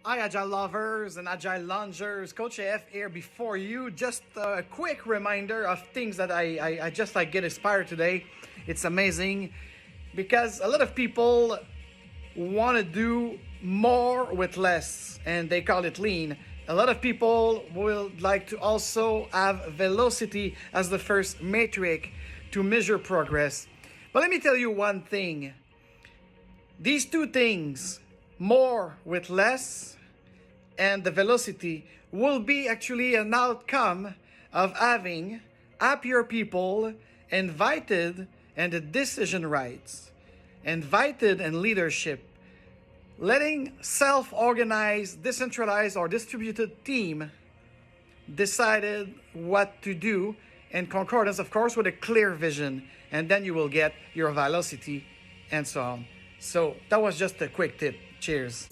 Hi, Agile lovers and Agile loungers. Coach AF here before you. Just a quick reminder of things that I just get inspired today. It's amazing because a lot of people want to do more with less and they call it lean. A lot of people will like to also have velocity as the first metric to measure progress. But let me tell you one thing. These two things, more with less and the velocity, will be actually an outcome of having happier people invited and the decision rights, invited in leadership, letting self-organized, decentralized or distributed team decided what to do in concordance, of course, with a clear vision, and then you will get your velocity and so on. So that was just a quick tip. Cheers.